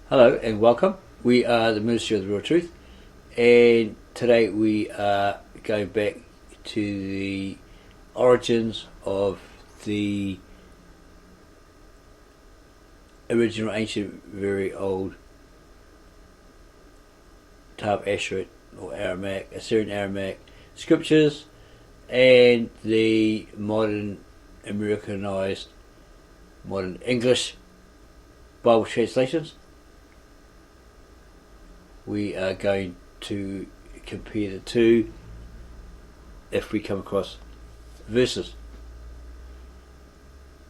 Hello and welcome. We are the Ministry of the Real Truth, and today we are going back to the origins of the original ancient, very old Tab Ashur or Aramaic, Assyrian Aramaic scriptures, and the modern Americanized, modern English Bible translations. We are going to compare the two if we come across verses.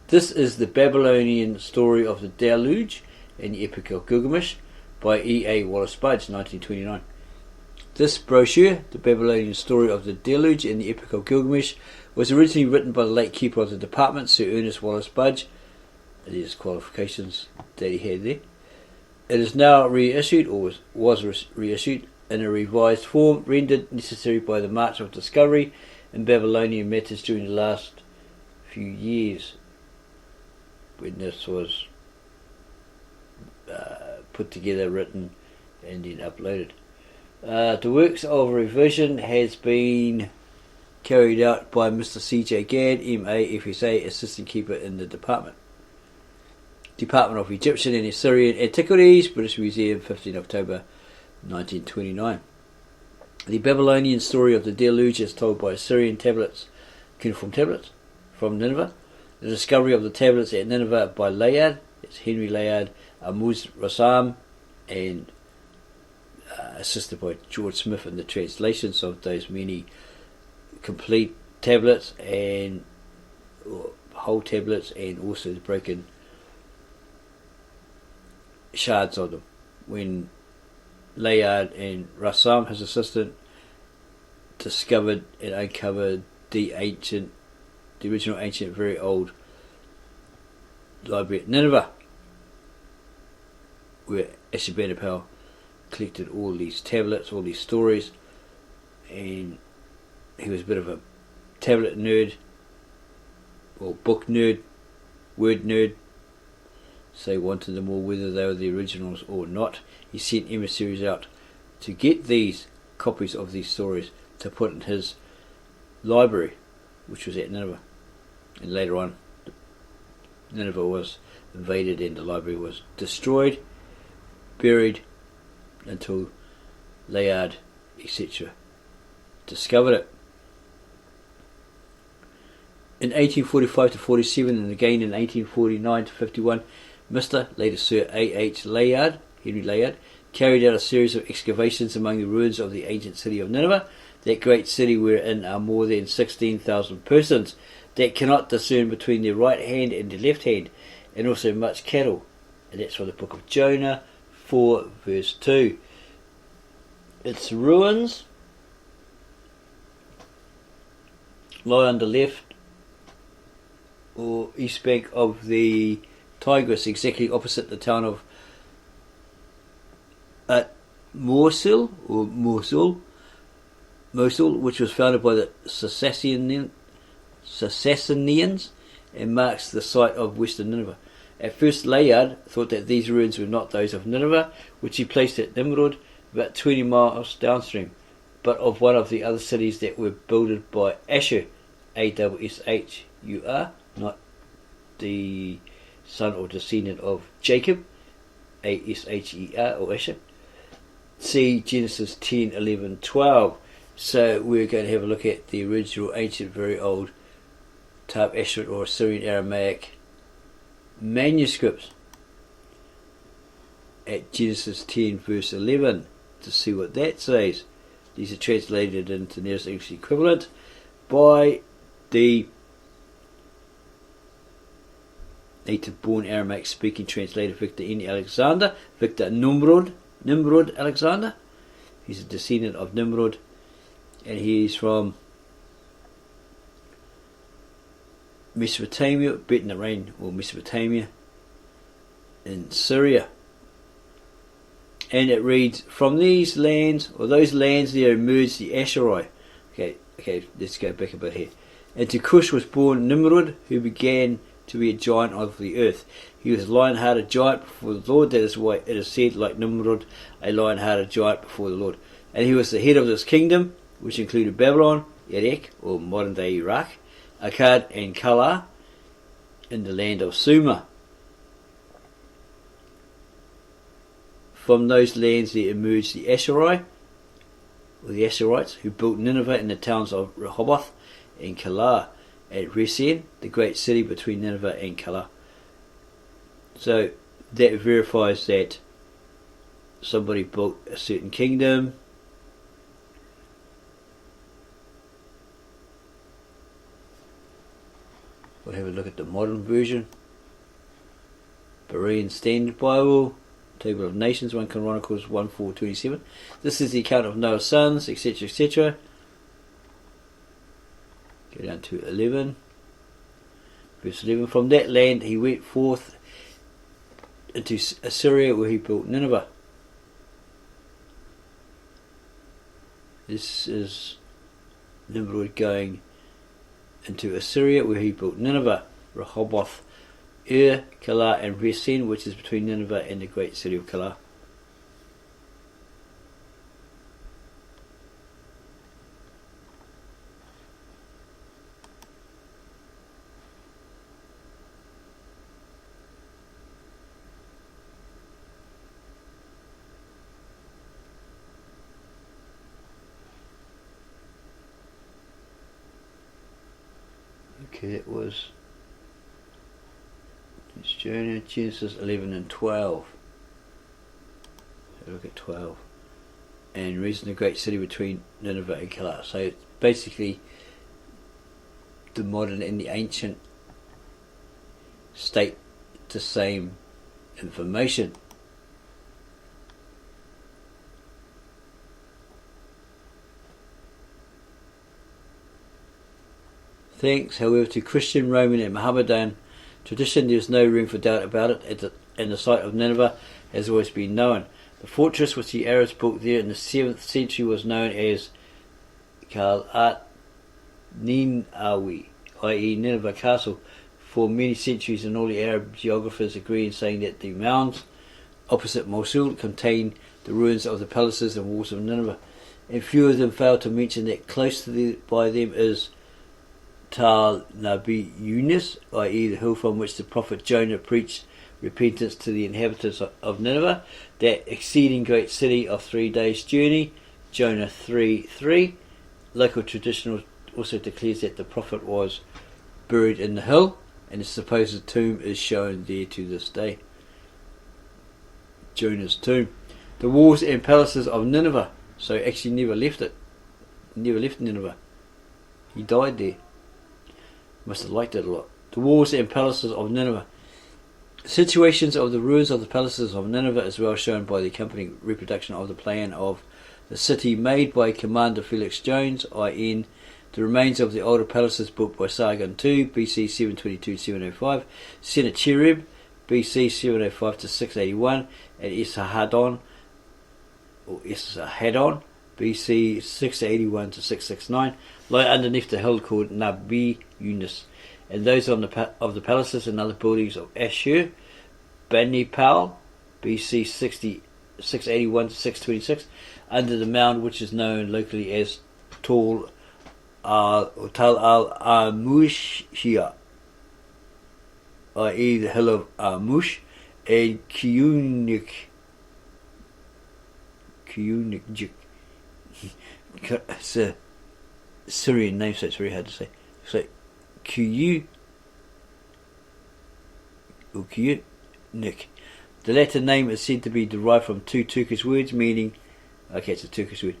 This is the Babylonian story of the Deluge and the Epic of Gilgamesh by E.A. Wallace Budge, 1929. This brochure, The Babylonian Story of the Deluge and the Epic of Gilgamesh, was originally written by the late keeper of the department, Sir Ernest Wallace Budge. These qualifications that he had there. It is now reissued, or was reissued, in a revised form, rendered necessary by the march of discovery in Babylonian matters during the last few years, when this was put together, written, and then uploaded. The works of revision has been carried out by Mr. C.J. Gadd, M.A., FSA, Assistant Keeper in the Department of Egyptian and Assyrian Antiquities, British Museum, 15 October 1929. The Babylonian story of the Deluge is told by Assyrian tablets, cuneiform tablets, from Nineveh. The discovery of the tablets at Nineveh by Layard, it's Henry Layard, Rassam, and assisted by George Smith in the translations of those many complete tablets and whole tablets, and also the broken shards of them. When Layard and Rassam, his assistant, discovered and uncovered the original ancient, very old library at Nineveh, where Ashur-bani-pal collected all these tablets, all these stories, and he was a bit of a tablet nerd, or book nerd, word nerd, so he wanted them all, whether they were the originals or not. He sent emissaries out to get these copies of these stories to put in his library, which was at Nineveh. And later on, Nineveh was invaded and the library was destroyed, buried, until Layard, etc. discovered it. In 1845 to 47, and again in 1849 to 51, Mr. later Sir A.H. Layard, Henry Layard, carried out a series of excavations among the ruins of the ancient city of Nineveh, that great city wherein are more than 16,000 persons that cannot discern between their right hand and their left hand, and also much cattle. And that's from the book of Jonah 4 verse 2. Its ruins lie on the left or east bank of the Tigris, exactly opposite the town of At-Mawsil or Môsul, which was founded by the Sassanians and marks the site of western Nineveh. At first, Layard thought that these ruins were not those of Nineveh, which he placed at Nimrod, about 20 miles downstream, but of one of the other cities that were builded by Ashur, A-S-S-H-U-R, not the son or descendant of Jacob, A-S-H-E-R, or Ashur. See Genesis 10, 11, 12. So we're going to have a look at the original ancient, very old Tab Ashur or Assyrian Aramaic manuscripts at Genesis 10 verse 11 to see what that says. These are translated into nearest English equivalent by the native-born Aramaic-speaking translator Victor N. Alexander, Victor Nimrod Alexander. He's a descendant of Nimrod, and he's from Mesopotamia, Bet-Narain, or Mesopotamia, in Syria. And it reads, from these lands, or those lands, there emerged the Ashuri. Okay, let's go back a bit here. And to Cush was born Nimrod, who began to be a giant of the earth. He was a lion-hearted giant before the Lord. That is why it is said, like Nimrod, a lion-hearted giant before the Lord. And he was the head of this kingdom, which included Babylon, Erech, or modern-day Iraq, Akkad, and Kala, in the land of Sumer. From those lands there emerged the Ashuri, or the Ashurites, who built Nineveh and the towns of Rehoboth and Calah at Rassam, the great city between Nineveh and Calah. So that verifies that somebody built a certain kingdom. We'll have a look at the modern version. Berean Standard Bible, Table of Nations, 1 Chronicles 1:4-27. This is the account of Noah's sons, etc., etc. Go down to 11. Verse 11. From that land he went forth into Assyria, where he built Nineveh. This is Nimrod going into Assyria, where he built Nineveh, Rehoboth, Calah, and Rassam, which is between Nineveh and the great city of Calah. Okay, that was Jonah, Genesis 11 and 12. Look at 12. And reason the great city between Nineveh and Calah. So it's basically the modern and the ancient state the same information. Thanks, however, to Christian, Roman and Mohammedan tradition, there is no room for doubt about it, and the site of Nineveh has always been known. The fortress which the Arabs built there in the 7th century was known as At-Mawsil, i.e. Nineveh Castle, for many centuries, and all the Arab geographers agree in saying that the mounds opposite Môsul contain the ruins of the palaces and walls of Nineveh, and few of them fail to mention that close to by them is Tal Nabi Yunus, i.e. the hill from which the prophet Jonah preached repentance to the inhabitants of Nineveh, that exceeding great city of 3 days' journey, Jonah 3:3. Local tradition also declares that the prophet was buried in the hill, and his supposed tomb is shown there to this day. Jonah's tomb. The walls and palaces of Nineveh. So actually never left it. Never left Nineveh. He died there. Must have liked it a lot. The walls and palaces of Nineveh. Situations of the ruins of the palaces of Nineveh is well shown by the accompanying reproduction of the plan of the city made by Commander Felix Jones, i.e. the remains of the older palaces built by Sargon II, BC 722-705, Sennacherib, BC 705-681, and Esarhaddon, BC 681-669, lie underneath the hill called Nabi Yunus, and those of the palaces and other buildings of Ashur-bani-pal, BC 681-626, under the mound which is known locally as Tal al-Amushia, i.e. the hill of Amush, and Kiyunik. It's a Assyrian name, so it's very hard to say. So Kiyunik. The latter name is said to be derived from two Turkish words meaning, it's a Turkish word,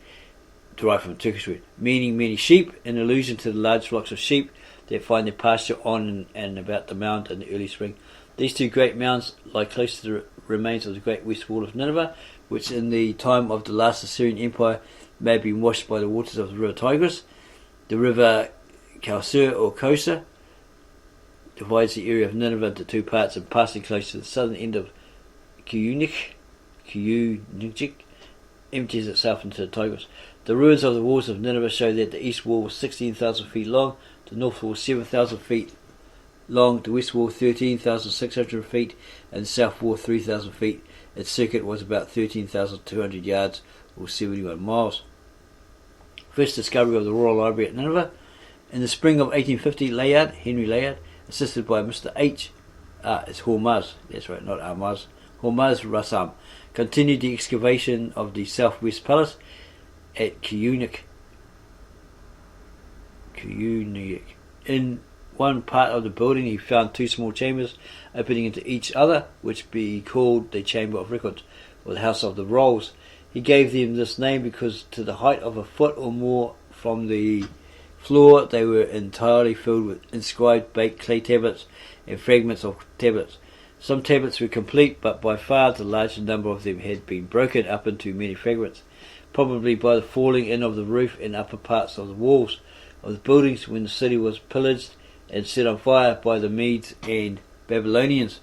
derived from a Turkish word, meaning many sheep, in allusion to the large flocks of sheep that find their pasture on and about the mound in the early spring. These two great mounds lie close to the remains of the great west wall of Nineveh, which in the time of the last Assyrian Empire may have been washed by the waters of the river Tigris. The river Kausur or Kosa divides the area of Nineveh into two parts, and passing close to the southern end of Kiyunik, empties itself into the Tigris. The ruins of the walls of Nineveh show that the east wall was 16,000 feet long, the north wall 7,000 feet long, the west wall 13,600 feet, and the south wall 3,000 feet. Its circuit was about 13,200 yards, or 71 miles. First discovery of the Royal Library at Nineveh. In the spring of 1850, Layard, Henry Layard, assisted by Mr. H. It's Hormudz, that's right, not At-Mawsil. Hormudz Rassam, continued the excavation of the southwest palace at Kuyunik. In one part of the building he found two small chambers opening into each other, which be called the Chamber of Records, or the House of the Rolls. He gave them this name because to the height of a foot or more from the floor they were entirely filled with inscribed baked clay tablets and fragments of tablets. Some tablets were complete, but by far the larger number of them had been broken up into many fragments, probably by the falling in of the roof and upper parts of the walls of the buildings when the city was pillaged and set on fire by the Medes and Babylonians.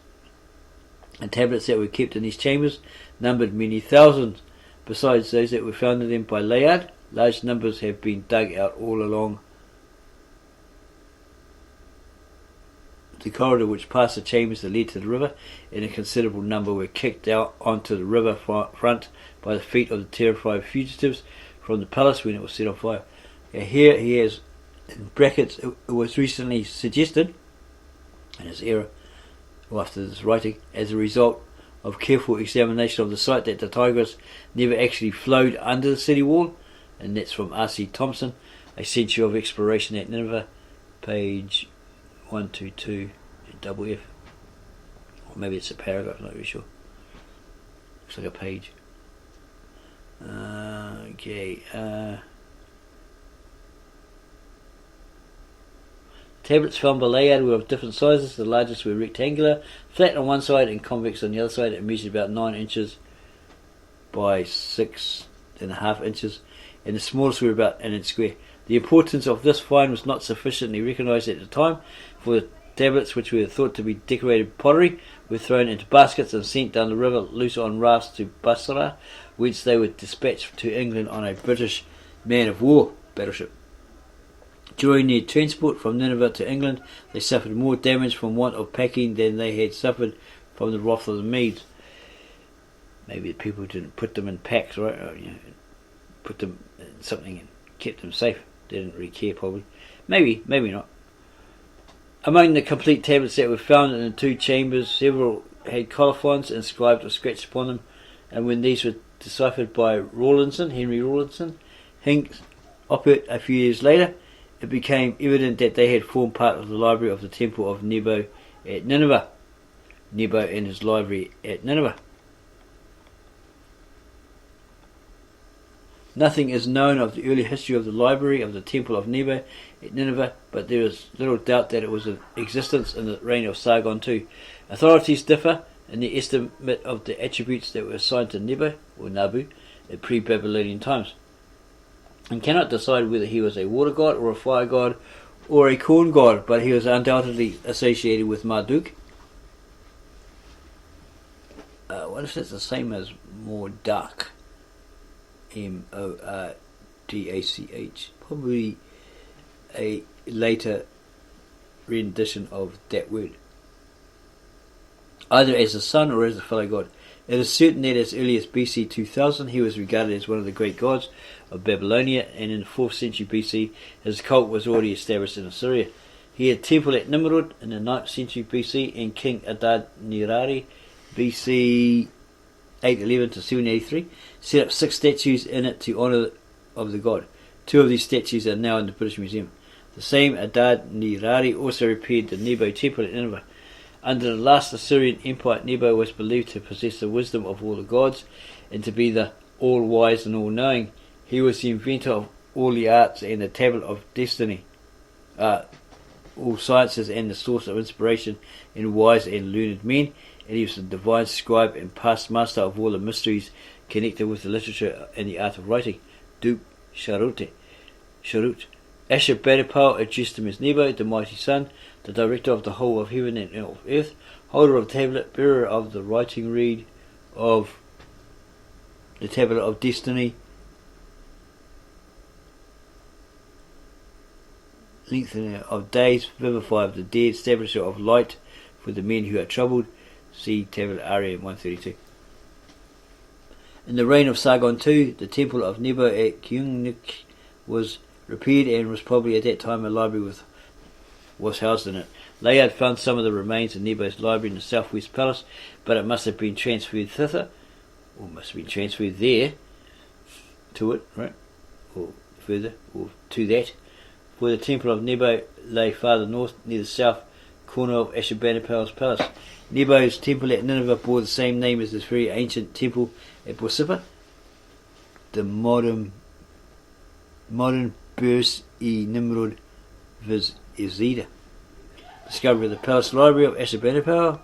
The tablets that were kept in these chambers numbered many thousands. Besides those that were found in them by Layard, large numbers have been dug out all along the corridor which passed the chambers that led to the river, and a considerable number were kicked out onto the river front by the feet of the terrified fugitives from the palace when it was set on fire. Now here he has, in brackets, it was recently suggested, in his era, or after this writing, as a result of careful examination of the site, that the Tigris never actually flowed under the city wall, and that's from R.C. Thompson, A Century of Exploration at Nineveh, page 122 double F, or maybe it's a paragraph, not really sure. Looks like a page. Tablets found by Layard were of different sizes. The largest were rectangular, flat on one side and convex on the other side. It measured about 9 inches by 6.5 inches, and the smallest were about an inch square. The importance of this find was not sufficiently recognised at the time, for the tablets, which were thought to be decorated pottery, were thrown into baskets and sent down the river loose on rafts to Basra, whence they were dispatched to England on a British man-of-war battleship. During their transport from Nineveh to England, they suffered more damage from want of packing than they had suffered from the wrath of the Medes. Maybe the people didn't put them in packs, right? Or, put them in something and kept them safe. They didn't really care, probably. Maybe not. Among the complete tablets that were found in the two chambers, several had colophons inscribed or scratched upon them, and when these were deciphered by Henry Rawlinson, Hinks Oppert a few years later, it became evident that they had formed part of the library of the temple of Nebo at Nineveh. Nebo and his library at Nineveh. Nothing is known of the early history of the library of the temple of Nebo at Nineveh, but there is little doubt that it was in existence in the reign of Sargon II. Authorities differ in the estimate of the attributes that were assigned to Nebo, or Nabu, at pre-Babylonian times, and cannot decide whether he was a water god or a fire god or a corn god, but he was undoubtedly associated with Marduk. What if that's the same as Mordak? M-O-R-D-A-C-H. Probably a later rendition of that word, either as a son or as a fellow god. It is certain that as early as BC 2000 he was regarded as one of the great gods of Babylonia, and in the 4th century BC his cult was already established in Assyria. He had a temple at Nimrud in the 9th century BC, and King Adad-nirari BC 811 to 783 set up 6 statues in it to honour of the god. 2 of these statues are now in the British Museum. The same Adad-nirari also repaired the Nebo temple at Nineveh. Under the last Assyrian Empire, Nebo was believed to possess the wisdom of all the gods and to be the all-wise and all-knowing. He was the inventor of all the arts and the tablet of destiny, all sciences, and the source of inspiration in wise and learned men, and he was the divine scribe and past master of all the mysteries connected with the literature and the art of writing. Duke Sharut. Ashur-bani-pal addressed him as Nebo, the mighty sun, the director of the whole of heaven and of earth, holder of the tablet, bearer of the writing reed of the tablet of destiny, lengthener of days, vivifier of the dead, establisher of light for the men who are troubled. See tablet Arian 132. In the reign of Sargon II, the temple of Nebo at Kyunuk was repaired and was probably at that time a library was housed in it. Layard found some of the remains of Nebo's library in the southwest palace, but it must have been transferred thither, or must have been transferred there, to it, right? Or further, or to that. For the temple of Nebo lay farther north, near the south corner of Ashur-bani-pal's palace. Nebo's temple at Nineveh bore the same name as this very ancient temple at Borsippa. The modern Burs-i-Nimrod viz. Ezra. Discovery of the palace library of Ashur-bani-pal.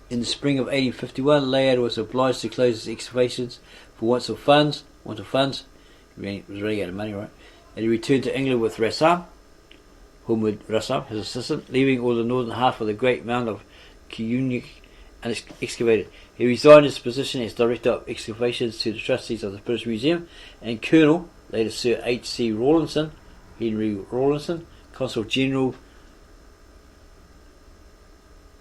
In the spring of 1851, Layard was obliged to close his excavations for want of funds. He was running out of money, right? And he returned to England with Rassam, Rassam, his assistant, leaving all the northern half of the great mound of Kyunuk excavated. He resigned his position as Director of Excavations to the trustees of the British Museum, and Colonel, later Sir H.C. Rawlinson, Henry Rawlinson, Consul General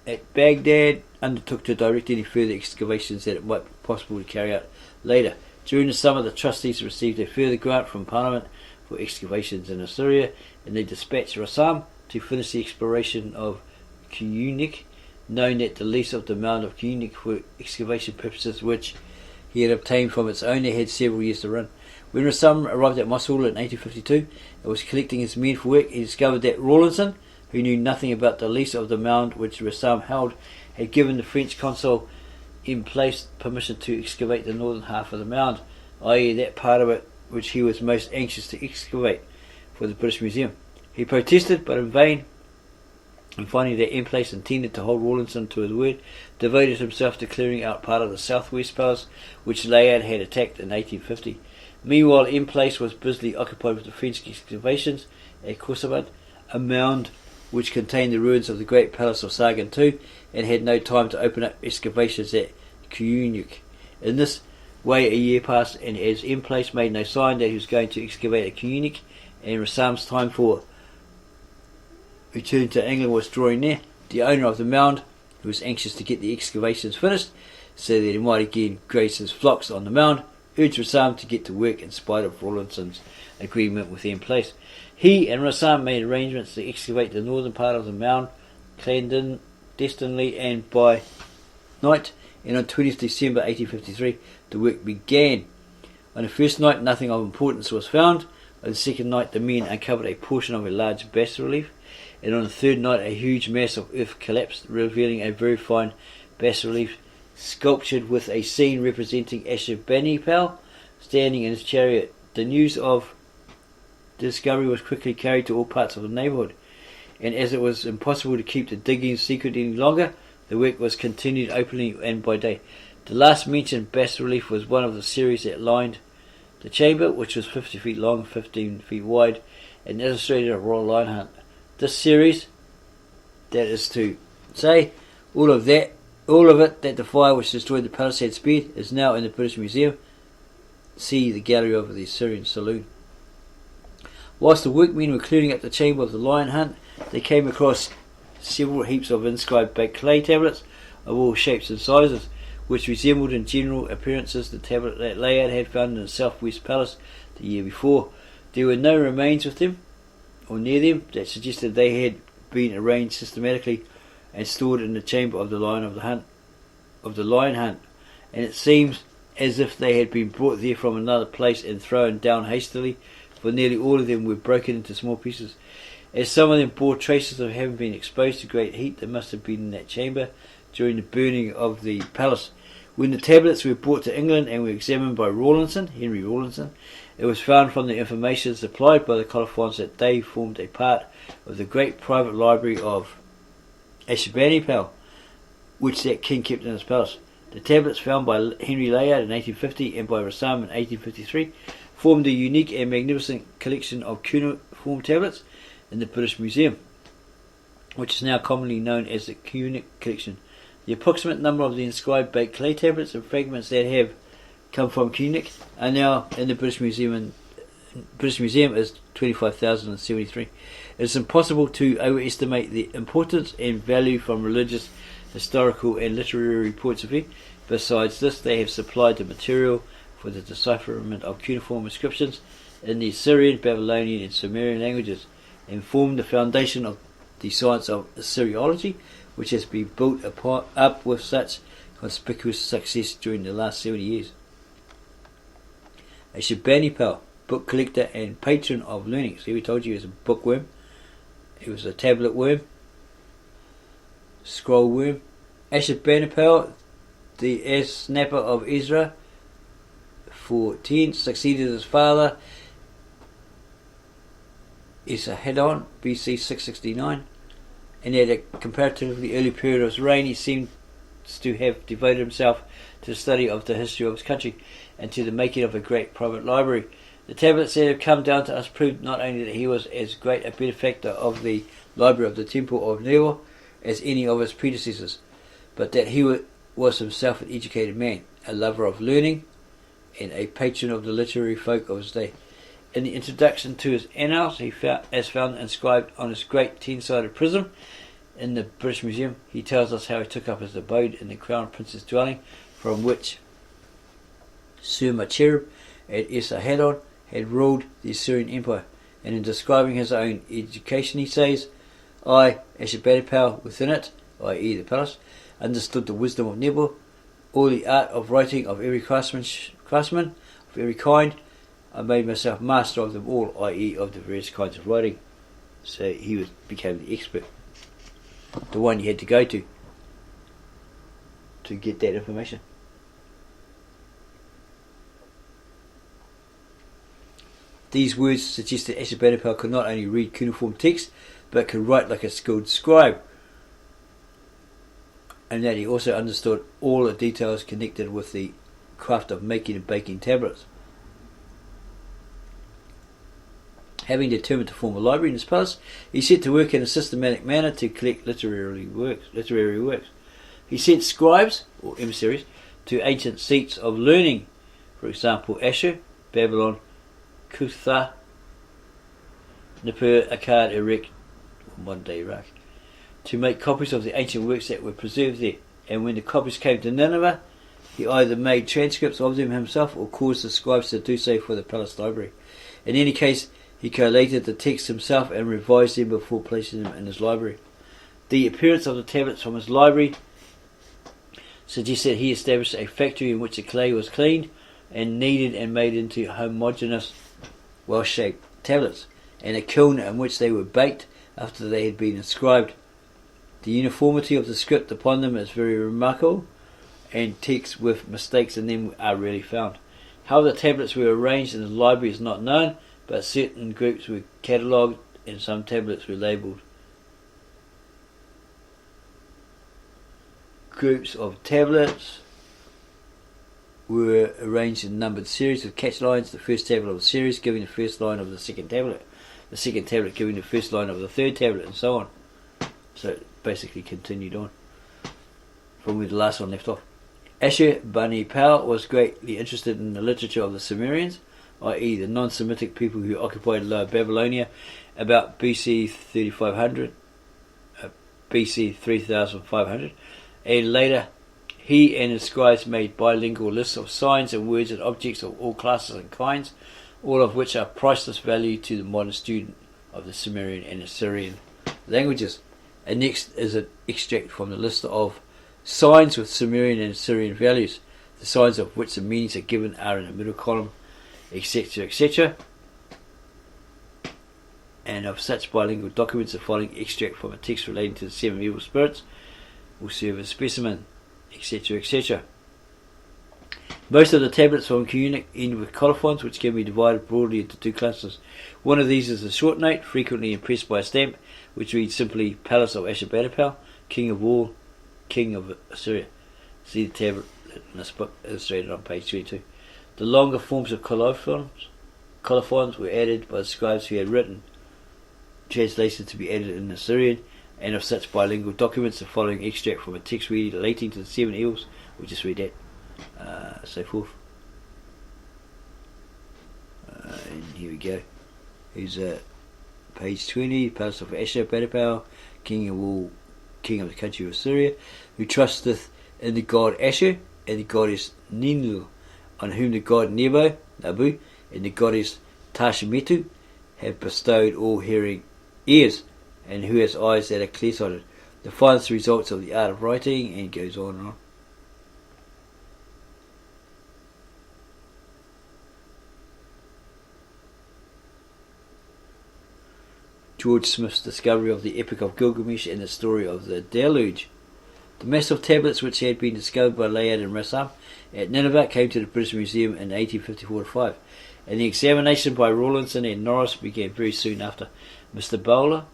at Baghdad, undertook to direct any further excavations that it might be possible to carry out later. During the summer, the trustees received a further grant from Parliament for excavations in Assyria, and they dispatched Rassam to finish the exploration of Kyunuk, knowing that the lease of the mound of Kyunuk for excavation purposes which he had obtained from its owner had several years to run. When Rassam arrived at Môsul in 1852 and was collecting his men for work, he discovered that Rawlinson, who knew nothing about the lease of the mound which Rassam held, had given the French consul in place permission to excavate the northern half of the mound, i.e. that part of it which he was most anxious to excavate for the British Museum. He protested, but in vain, and finding that in place intended to hold Rawlinson to his word, devoted himself to clearing out part of the southwest palace which Layard had attacked in 1850. Meanwhile, in place was busily occupied with the French excavations at Khorsabad, a mound which contained the ruins of the great palace of Sargon II, and had no time to open up excavations at Kyunuk. In this way a year passed, and as in place made no sign that he was going to excavate at Kyunuk, and Rassam's time for returning to England was drawing near, the owner of the mound, who was anxious to get the excavations finished so that he might again graze his flocks on the mound, urged Rassam to get to work in spite of Rawlinson's agreement with him in place. He and Rassam made arrangements to excavate the northern part of the mound clandestinely and by night, and on 20th December 1853 the work began. On the first night nothing of importance was found. On the second night the men uncovered a portion of a large bas-relief, and on the third night a huge mass of earth collapsed, revealing a very fine bas-relief sculptured with a scene representing Ashur-bani-pal standing in his chariot. The news of the discovery was quickly carried to all parts of the neighbourhood, and as it was impossible to keep the diggings secret any longer, the work was continued openly and by day. The last mentioned bas-relief was one of the series that lined the chamber, which was 50 feet long, 15 feet wide, and illustrated a royal lion hunt. This series, that is to say, all of it that the fire which destroyed the palace had spared, is now in the British Museum. See the gallery over the Assyrian saloon. Whilst the workmen were clearing up the chamber of the lion hunt, they came across several heaps of inscribed baked clay tablets of all shapes and sizes, which resembled in general appearances the tablet that Layard had found in the southwest palace the year before. There were no remains with them, or near them, that suggested they had been arranged systematically and stored in the chamber of the lion hunt, and it seems as if they had been brought there from another place and thrown down hastily, for nearly all of them were broken into small pieces. As some of them bore traces of having been exposed to great heat, they must have been in that chamber during the burning of the palace. When the tablets were brought to England and were examined by Henry Rawlinson, it was found from the information supplied by the colophons that they formed a part of the great private library of Ashur-bani-pal, which that king kept in his palace. The tablets found by Henry Layard in 1850 and by Rassam in 1853 formed a unique and magnificent collection of cuneiform tablets in the British Museum, which is now commonly known as the Kyunuk collection. The approximate number of the inscribed baked clay tablets and fragments that have come from Kyunuk are now in the British Museum in British Museum is 25,073. It is impossible to overestimate the importance and value from religious, historical and literary points of view. Besides this, they have supplied the material for the decipherment of cuneiform inscriptions in the Assyrian, Babylonian and Sumerian languages, and formed the foundation of the science of Assyriology, which has been built up with such conspicuous success during the last 70 years. Ashur-bani-pal, book collector and patron of learning. See, we told you he was a bookworm. He was a tablet worm, scroll worm. Ashur-bani-pal, the Asnapper of Ezra 4:10, succeeded his father Esarhaddon B.C. 669, and at a comparatively early period of his reign he seems to have devoted himself to the study of the history of his country and to the making of a great private library. The tablets that have come down to us prove not only that he was as great a benefactor of the library of the Temple of Nineveh as any of his predecessors, but that he was himself an educated man, a lover of learning, and a patron of the literary folk of his day. In the introduction to his annals, as found inscribed on his great 10-sided prism in the British Museum, he tells us how he took up his abode in the Crown Prince's dwelling, from which Sennacherib at Esarhaddon had ruled the Assyrian Empire. And in describing his own education, he says, I, Ashur-bani-pal, within it, i.e. the palace, understood the wisdom of Nebo, all the art of writing of every craftsman of every kind. I made myself master of them all, i.e. of the various kinds of writing. So he became the expert, the one you had to go to get that information. These words suggest that Ashur-bani-pal could not only read cuneiform text, but could write like a skilled scribe, and that he also understood all the details connected with the craft of making and baking tablets. Having determined to form a library in his palace, he set to work in a systematic manner to collect literary works. He sent scribes, or emissaries, to ancient seats of learning, for example Ashur, Babylon, Kutha, Nippur, Akkad, Erech, or modern day Iraq, to make copies of the ancient works that were preserved there. And when the copies came to Nineveh, he either made transcripts of them himself or caused the scribes to do so for the palace library. In any case, he collated the texts himself and revised them before placing them in his library. The appearance of the tablets from his library suggests that he established a factory in which the clay was cleaned and kneaded and made into homogeneous, well-shaped tablets, and a kiln in which they were baked after they had been inscribed. The uniformity of the script upon them is very remarkable, and texts with mistakes in them are rarely found. How the tablets were arranged in the library is not known, but certain groups were catalogued and some tablets were labelled. Groups of tablets were arranged in numbered series with catch lines, the first tablet of a series giving the first line of the second tablet, the second tablet giving the first line of the third tablet, and so on. So it basically continued on from where the last one left off. Ashur-bani-pal was greatly interested in the literature of the Sumerians, i.e. the non-Semitic people who occupied Lower Babylonia about BC 3500, BC 3500, and later he and his scribes made bilingual lists of signs and words and objects of all classes and kinds, all of which are priceless value to the modern student of the Sumerian and Assyrian languages. And next is an extract from the list of signs with Sumerian and Assyrian values, the signs of which the meanings are given are in the middle column, etc., etc. And of such bilingual documents, the following extract from a text relating to the 7 evil spirits will serve as a specimen, etc., etc. Most of the tablets from Cuneic end with colophons, which can be divided broadly into 2 classes. One of these is a short note, frequently impressed by a stamp, which reads simply Palace of Ashur-bani-pal, King of all, King of Assyria. See the tablet in this book, illustrated on page 22. The longer forms of colophons were added by the scribes who had written translations to be added in Assyrian, and of such bilingual documents, the following extract from a text relating to the 7 evils, we'll just read that, so forth. And here we go. Here's page 20. Palace of Ashur-bani-pal, king of the country of Assyria, who trusteth in the god Ashur and the goddess Nineveh, on whom the god Nabu and the goddess Tashmetu have bestowed all hearing ears, and who has eyes that are clear-sighted. The finest results of the art of writing, and goes on and on. George Smith's discovery of the Epic of Gilgamesh and the story of the Deluge. The massive tablets which had been discovered by Layard and Rassam at Nineveh came to the British Museum in 1854-5, and the examination by Rawlinson and Norris began very soon after. Mr. Bowler,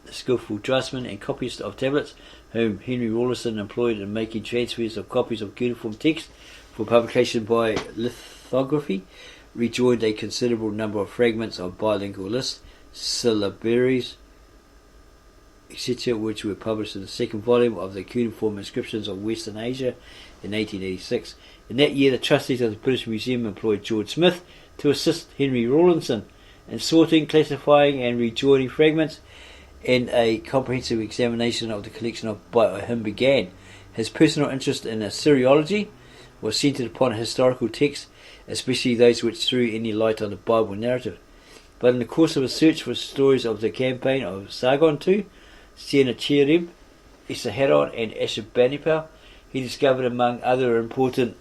the skillful draftsman and copyist of tablets, whom Henry Rawlinson employed in making transfers of copies of cuneiform text for publication by lithography, rejoined a considerable number of fragments of bilingual lists, syllabaries, etc., which were published in the second volume of the Cuneiform Inscriptions of Western Asia in 1886. In that year, the trustees of the British Museum employed George Smith to assist Henry Rawlinson in sorting, classifying and rejoining fragments, and a comprehensive examination of the collection by him began. His personal interest in Assyriology was centered upon historical texts, especially those which threw any light on the Bible narrative. But in the course of a search for stories of the campaign of Sargon II, Sennacherib, Esarhaddon and Ashur-bani-pal, he discovered, among other important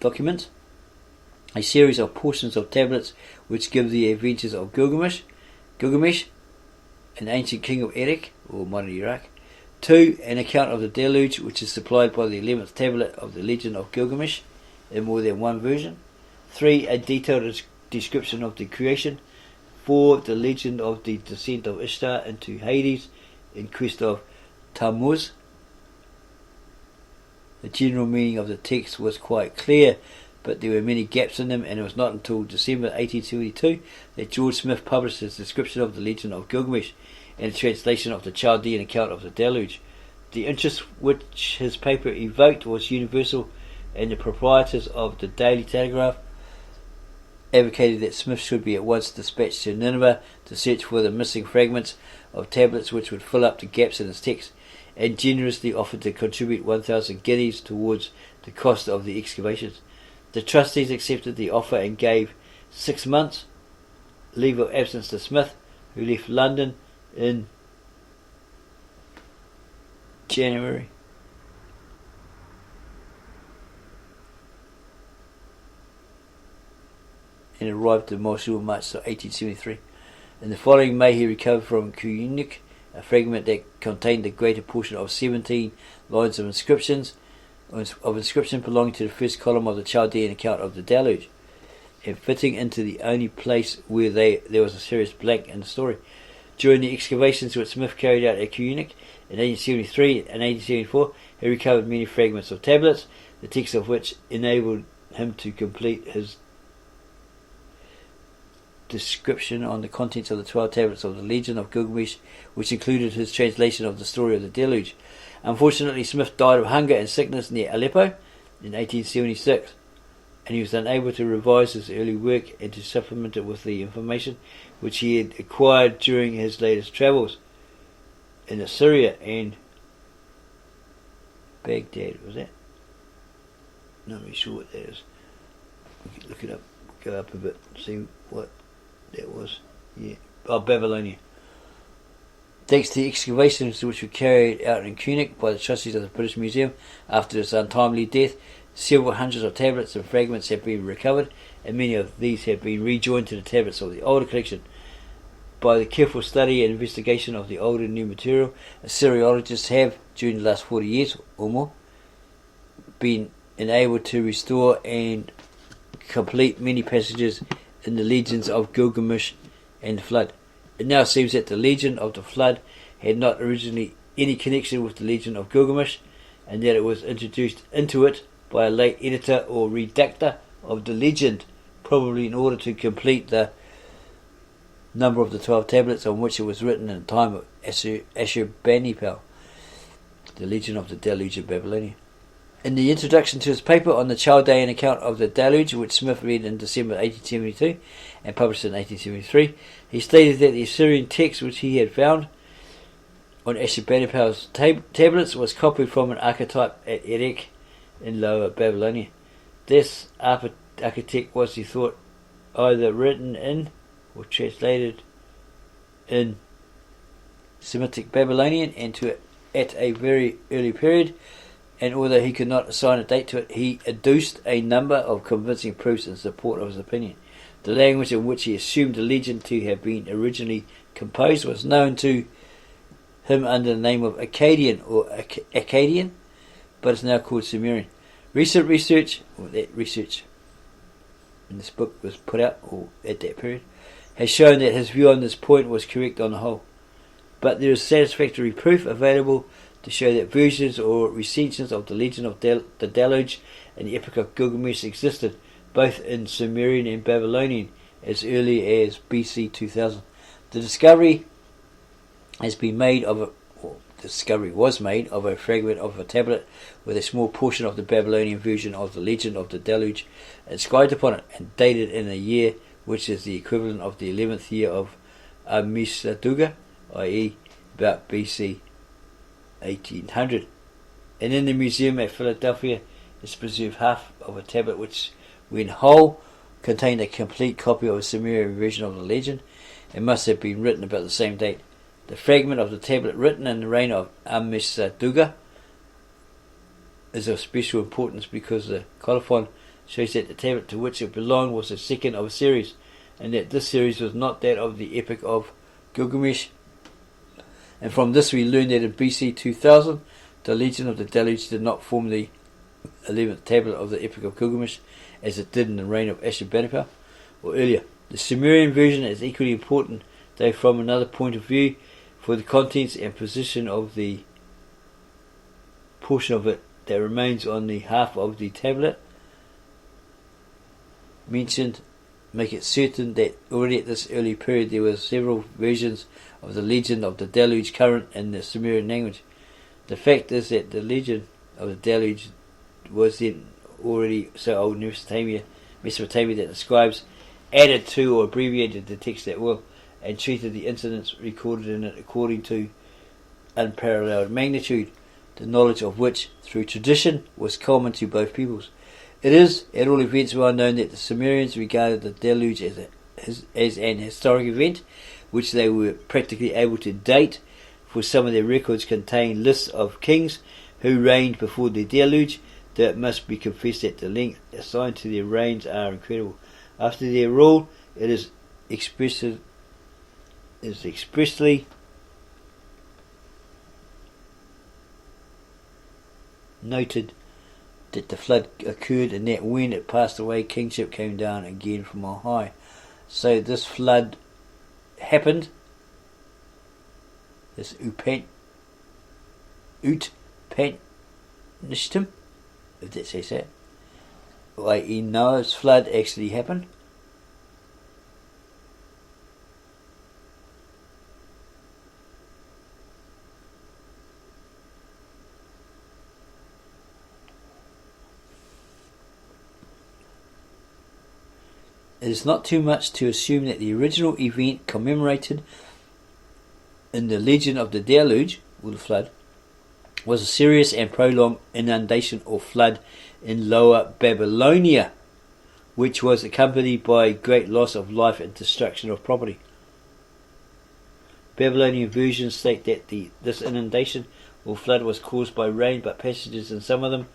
documents, a series of portions of tablets which give the adventures of Gilgamesh, an ancient king of Erech, or modern Iraq. 2. An account of the Deluge, which is supplied by the 11th tablet of the Legend of Gilgamesh in more than one version. 3. A detailed description of the creation. 4. The legend of the descent of Ishtar into Hades in quest of Tammuz. The general meaning of the text was quite clear, but there were many gaps in them, and it was not until December 1872 that George Smith published his description of the legend of Gilgamesh and a translation of the Chaldean account of the Deluge. The interest which his paper evoked was universal, and the proprietors of the Daily Telegraph advocated that Smith should be at once dispatched to Nineveh to search for the missing fragments of tablets which would fill up the gaps in his text, and generously offered to contribute 1,000 guineas towards the cost of the excavations. The trustees accepted the offer and gave 6 months leave of absence to Smith, who left London in January. And arrived in Môsul in March 1873. In the following May, he recovered from Kuyunik a fragment that contained the greater portion of 17 lines of inscription belonging to the first column of the Chaldean account of the Deluge, and fitting into the only place where there was a serious blank in the story. During the excavations which Smith carried out at Kuyunik in 1873 and 1874, he recovered many fragments of tablets, the text of which enabled him to complete his description on the contents of the 12 tablets of the Legend of Gilgamesh, which included his translation of the story of the Deluge. Unfortunately, Smith died of hunger and sickness near Aleppo in 1876, and he was unable to revise his early work and to supplement it with the information which he had acquired during his latest travels in Assyria and Baghdad. Was that? Not really sure what that is. We could look it up, go up a bit, see what that was. Yeah. Oh, Babylonian. Thanks to the excavations which were carried out in Kuyunik by the trustees of the British Museum after his untimely death, several hundreds of tablets and fragments have been recovered, and many of these have been rejoined to the tablets of the older collection. By the careful study and investigation of the old and new material, Assyriologists have, during the last 40 years or more, been enabled to restore and complete many passages in the legends of Gilgamesh and the Flood. It now seems that the legend of the Flood had not originally any connection with the legend of Gilgamesh, and that it was introduced into it by a late editor or redactor of the legend, probably in order to complete the number of the 12 tablets on which it was written in the time of Ashur-bani-pal, the legend of the Deluge of Babylonia. In the introduction to his paper on the Chaldean account of the Deluge, which Smith read in December 1872 and published in 1873, he stated that the Assyrian text which he had found on Ashur-bani-pal's tablets was copied from an archetype at Erech in Lower Babylonia. This architect was, he thought, either written in or translated in Semitic Babylonian and at a very early period, and although he could not assign a date to it, he adduced a number of convincing proofs in support of his opinion. The language in which he assumed the legend to have been originally composed was known to him under the name of Akkadian or Akkadian, but is now called Sumerian. Recent research, or that research in this book was put out, or at that period, has shown that his view on this point was correct on the whole. But there is satisfactory proof available to show that versions or recensions of the legend of the Deluge and the Epic of Gilgamesh existed both in Sumerian and Babylonian as early as BC 2000. The discovery was made of a fragment of a tablet with a small portion of the Babylonian version of the legend of the Deluge inscribed upon it and dated in a year which is the equivalent of the 11th year of At-Mawsil, i.e. about BC 1800. And in the museum at Philadelphia is preserved half of a tablet which, when whole, contained a complete copy of a Sumerian version of the legend and must have been written about the same date. The fragment of the tablet written in the reign of At-Mawsil is of special importance because the colophon shows that the tablet to which it belonged was the second of a series, and that this series was not that of the Epic of Gilgamesh. And from this we learn that in BC 2000 the legend of the Deluge did not form the 11th tablet of the Epic of Gilgamesh as it did in the reign of Ashur-bani-pal or earlier. The Sumerian version is equally important, though from another point of view, for the contents and position of the portion of it that remains on the half of the tablet mentioned make it certain that already at this early period there were several versions of the legend of the Deluge current in the Sumerian language. The fact is that the legend of the Deluge was then already so old in Mesopotamia that the scribes added to or abbreviated the text at will and treated the incidents recorded in it according to unparalleled magnitude, the knowledge of which, through tradition, was common to both peoples. It is, at all events, well known that the Sumerians regarded the Deluge as an historic event, which they were practically able to date, for some of their records contain lists of kings who reigned before the Deluge, though it must be confessed that the length assigned to their reigns are incredible. After their rule, it is expressly noted that the flood occurred and that when it passed away, kingship came down again from on high. So this flood happened, this Utpanishtim, if that says that, i.e. Noah's flood actually happened. It is not too much to assume that the original event commemorated in the legend of the Deluge, or the flood, was a serious and prolonged inundation or flood in Lower Babylonia, which was accompanied by great loss of life and destruction of property. Babylonian versions state that this inundation or flood was caused by rain, but passages in some of them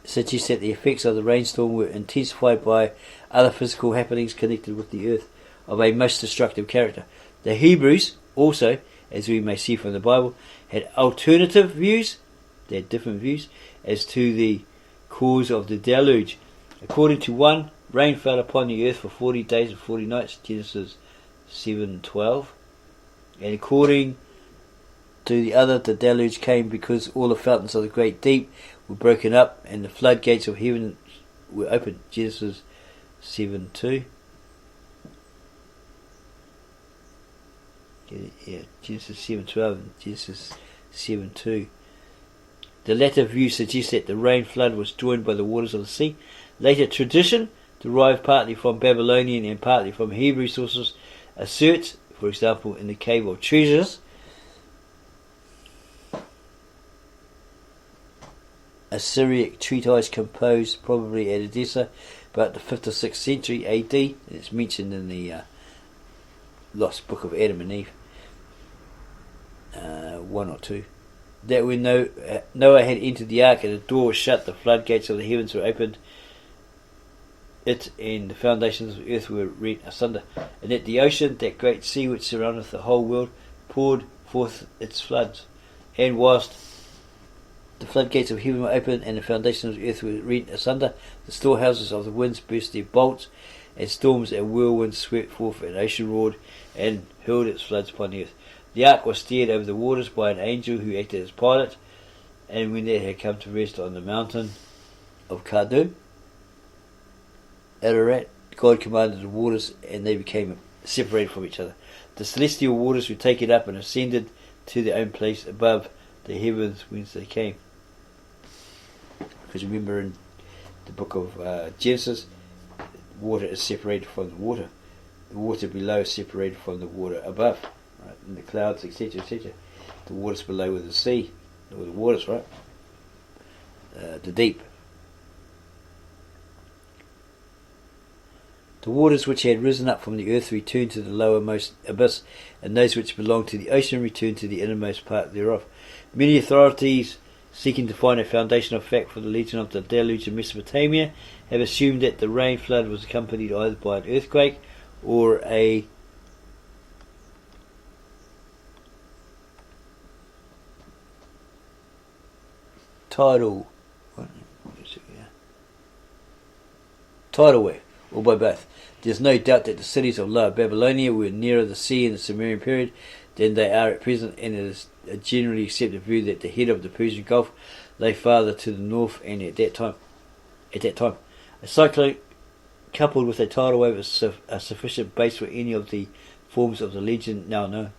suggest that the effects of the rainstorm were intensified by other physical happenings connected with the earth of a most destructive character. The Hebrews also, as we may see from the Bible, had alternative views, they had different views, as to the cause of the deluge. According to one, rain fell upon the earth for 40 days and 40 nights, Genesis 7:12. And according to the other, the deluge came because all the fountains of the great deep were broken up and the floodgates of heaven were opened, Genesis 7:2. Yeah, Genesis 7:12 and Genesis 7:2. The latter view suggests that the rain flood was joined by the waters of the sea. Later tradition, derived partly from Babylonian and partly from Hebrew sources, asserts, for example in the Cave of Treasures, a Syriac treatise composed probably at Edessa about the 5th or 6th century AD, and it's mentioned in the Lost Book of Adam and Eve, 1 or 2, that when Noah had entered the ark and the door was shut, the floodgates of the heavens were opened, it and the foundations of the earth were rent asunder, and that the ocean, that great sea which surroundeth the whole world, poured forth its floods. And whilst the floodgates of heaven were opened and the foundations of the earth were rent asunder, the storehouses of the winds burst their bolts, and storms and whirlwinds swept forth, and ocean roared and hurled its floods upon the earth. The ark was steered over the waters by an angel who acted as pilot, and when it had come to rest on the mountain of Kardun, Ararat, God commanded the waters, and they became separated from each other. The celestial waters were taken up and ascended to their own place above the heavens whence they came. Because remember in the book of Genesis, water is separated from the water. The water below is separated from the water above. Right? In the clouds, etc., etc. The waters below were the sea, or the waters, right? The deep. The waters which had risen up from the earth returned to the lowermost abyss, and those which belonged to the ocean returned to the innermost part thereof. Many authorities, seeking to find a foundation of fact for the legend of the deluge in Mesopotamia, have assumed that the rain flood was accompanied either by an earthquake or a tidal wave, or by both. There is no doubt that the cities of Lower Babylonia were nearer the sea in the Sumerian period than they are at present, and it is a generally accepted view that the head of the Persian Gulf lay farther to the north, and at that time, a cyclone coupled with a tidal wave is a sufficient base for any of the forms of the legend now known.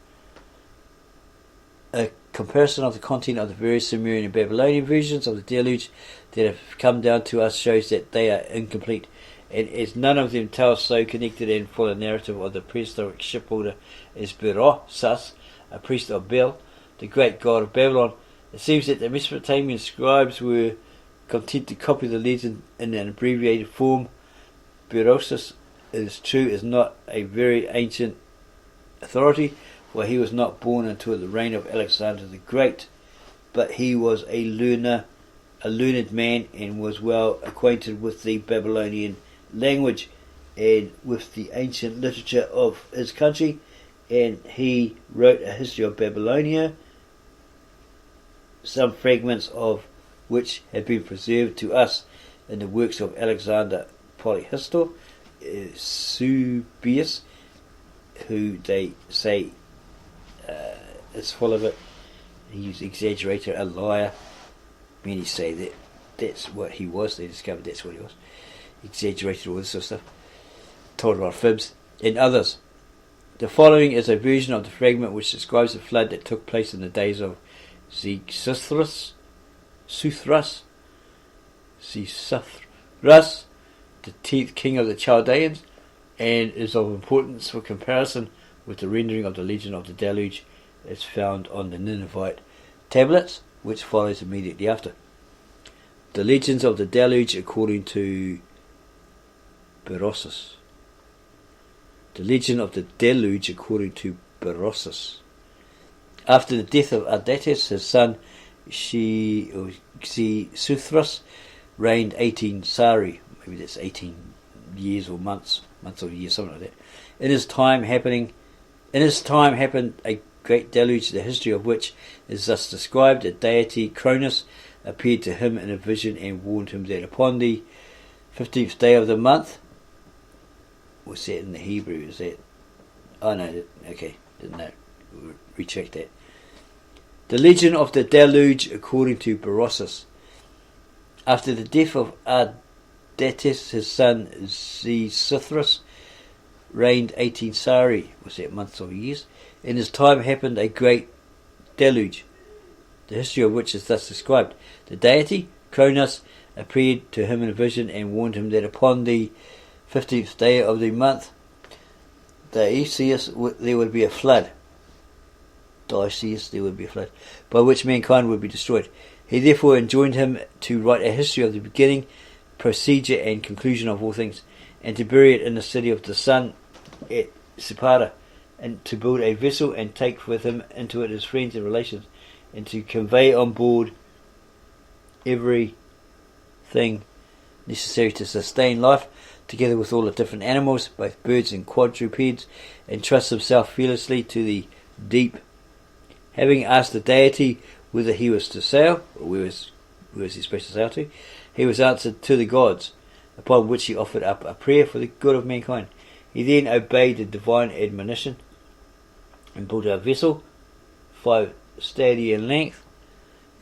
A comparison of the content of the various Sumerian and Babylonian versions of the deluge that have come down to us shows that they are incomplete, and as none of them tell so connected and full a narrative of the prehistoric shipbuilder as Berossus, a priest of Bel, the great god of Babylon, it seems that the Mesopotamian scribes were content to copy the legend in an abbreviated form. Berossus, it is true, is not a very ancient authority, for he was not born until the reign of Alexander the Great, but he was a learned man, and was well acquainted with the Babylonian language and with the ancient literature of his country, and he wrote a history of Babylonia, some fragments of which have been preserved to us in the works of Alexander Polyhistor, Eusebius, who they say is full of it. He's an exaggerator, a liar. Many say that that's what he was. They discovered that's what he was. Exaggerated all this sort of stuff. Told a lot of fibs. And others. The following is a version of the fragment which describes the flood that took place in the days of Xisuthras, the 10th king of the Chaldeans, and is of importance for comparison with the rendering of the legend of the deluge as found on the Ninevite tablets, which follows immediately after. The legends of the deluge according to Berossus. The legend of the deluge according to Berossus. After the death of Ardates, his son Xisuthras reigned 18 Sari, maybe that's 18 years or months or years, something like that. In his time happened a great deluge, the history of which is thus described. A deity, Cronus, appeared to him in a vision and warned him that upon the 15th day of the month, what's that in the Hebrew? Is that? Oh no, okay, didn't know. We'll recheck that. The legend of the deluge according to Berossus. After the death of Ardates, his son Xisuthras reigned 18 Sari, was that months or years? In his time happened a great deluge. the history of which is thus described. The deity, Cronus, appeared to him in a vision and warned him that upon the 15th day of the month, Dionysius, there would be a flood. By which mankind would be destroyed. He therefore enjoined him to write a history of the beginning, procedure, and conclusion of all things, and to bury it in the city of the sun at Sparta, and to build a vessel and take with him into it his friends and relations, and to convey on board everything necessary to sustain life, together with all the different animals, both birds and quadrupeds, and trust himself fearlessly to the deep. Having asked the deity whether he was to sail, or where was he supposed to sail to, he was answered, to the gods, upon which he offered up a prayer for the good of mankind. He then obeyed the divine admonition and built a vessel, 5 stadia in length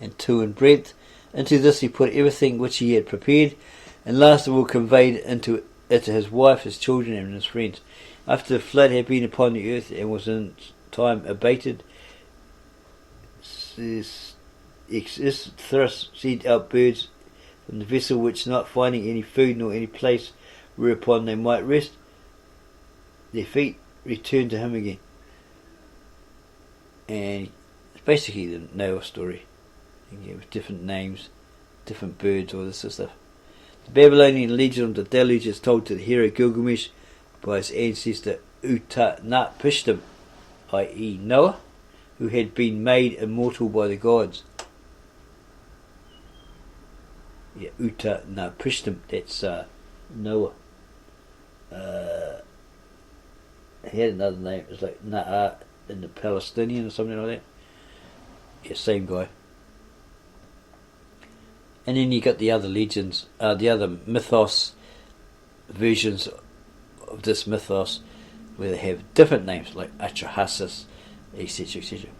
and 2 in breadth. Into this he put everything which he had prepared, and last of all conveyed into it his wife, his children, and his friends. After the flood had been upon the earth and was in time abated, Esarhaddon sent out birds from the vessel, which, not finding any food nor any place whereupon they might rest their feet, returned to him again. And it's basically the Noah story. With different names, different birds, all this sort of stuff. The Babylonian legend of the Deluge is told to the hero Gilgamesh by his ancestor At-Mawsil, i.e. Noah, who had been made immortal by the gods. At-Mawsil, that's Noah. He had another name, it was like Na'at in the Palestinian or something like that. Same guy. And then you got the other legends, the other mythos versions of this mythos, where they have different names like Ashur-bani-pal, etc., etc.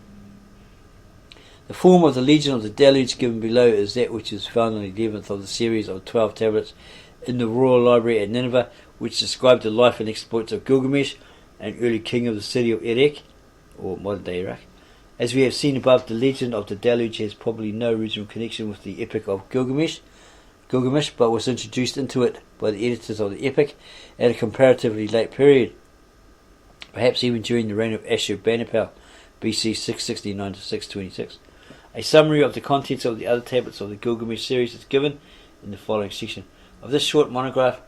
The form of the legend of the Deluge given below is that which is found on the 11th of the series of 12 tablets in the Royal Library at Nineveh, which describe the life and exploits of Gilgamesh, an early king of the city of Erech, or modern day Iraq. As we have seen above, the legend of the Deluge has probably no original connection with the epic of Gilgamesh, but was introduced into it by the editors of the epic at a comparatively late period, perhaps even during the reign of Ashur-bani-pal, B.C. 669 to 626. A summary of the contents of the other tablets of the Gilgamesh series is given in the following section of this short monograph.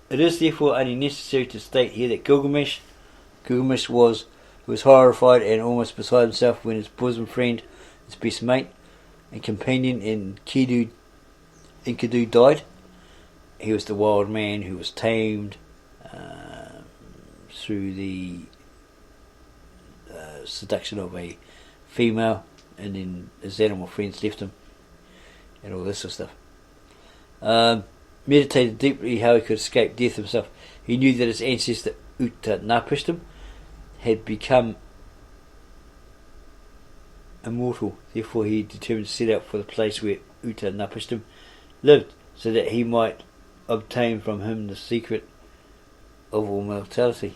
It is therefore only necessary to state here that Gilgamesh was horrified and almost beside himself when his bosom friend, his best mate and companion Enkidu died. He was the wild man who was tamed through the seduction of a female, and then his animal friends left him, and all this sort of stuff. Meditated deeply how he could escape death himself. He knew that his ancestor At-Mawsil had become immortal. Therefore he determined to set out for the place where At-Mawsil lived, so that he might obtain from him the secret of all mortality.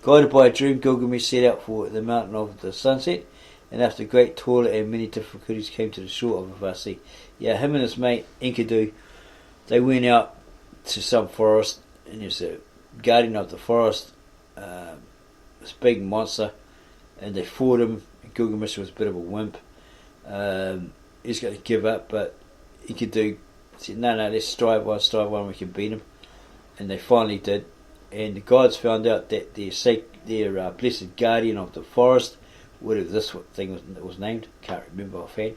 Guided by a dream, Gilgamesh set out for the mountain of the sunset, and after great toil and many difficulties came to the shore of a vast sea. Him and his mate Enkidu, they went out to some forest, and there's a guardian of the forest, this big monster, and they fought him. Gilgamesh was a bit of a wimp. He's going to give up, but Enkidu said, no, let's strive one, we can beat him. And they finally did. And the gods found out that their blessed guardian of the forest, whatever this thing was named, can't remember offhand,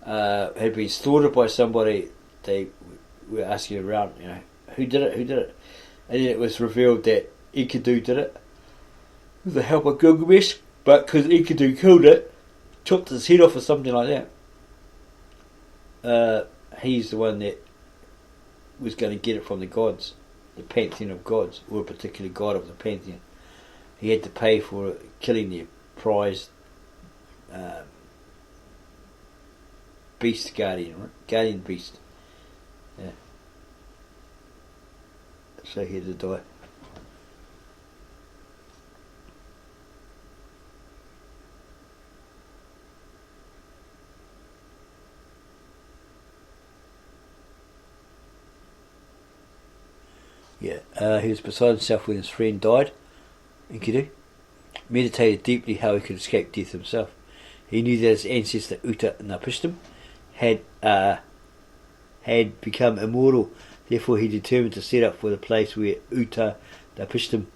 had been slaughtered by somebody. They were asking around, who did it? And then it was revealed that Enkidu did it with the help of Gilgamesh, but because Enkidu killed it, chopped his head off or something like that, he's the one that was going to get it from the gods, the pantheon of gods, or a particular god of the pantheon. He had to pay for killing the prized beast guardian beast. So he had to die. He was beside himself when his friend died. Enkidu meditated deeply how he could escape death himself. He knew that his ancestor Uta-Napishtim had become immortal. Therefore, he determined to set up for the place where Uta-Napishtim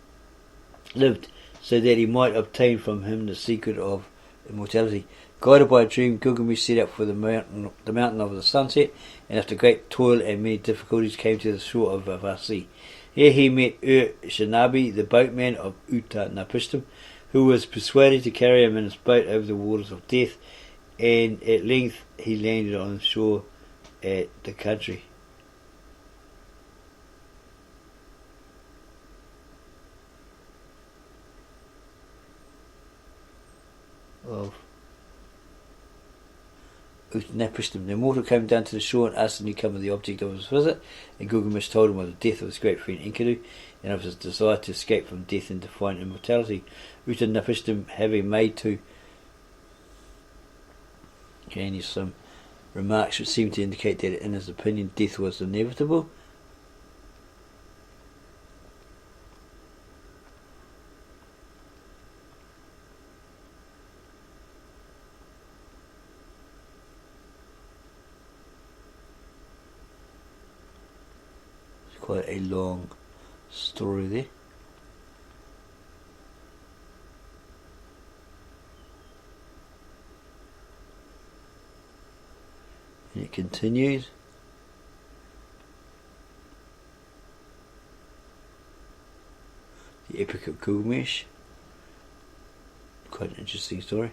lived, so that he might obtain from him the secret of immortality. Guided by a dream, Gilgamesh set out for the mountain of the sunset, and after great toil and many difficulties came to the shore of Vasi. Here he met Shanabi, the boatman of Uta-Napishtim, who was persuaded to carry him in his boat over the waters of death, and at length he landed on the shore at the country of Uta-Napishtim. The immortal came down to the shore and asked the newcomer the object of his visit, and Gilgamesh told him of the death of his great friend Enkidu, and of his desire to escape from death and to find immortality. Uta-Napishtim, having made to Jani some remarks which seemed to indicate that in his opinion death was inevitable, it's quite a long story there. And it continues. The Epic of Gilgamesh. Quite an interesting story.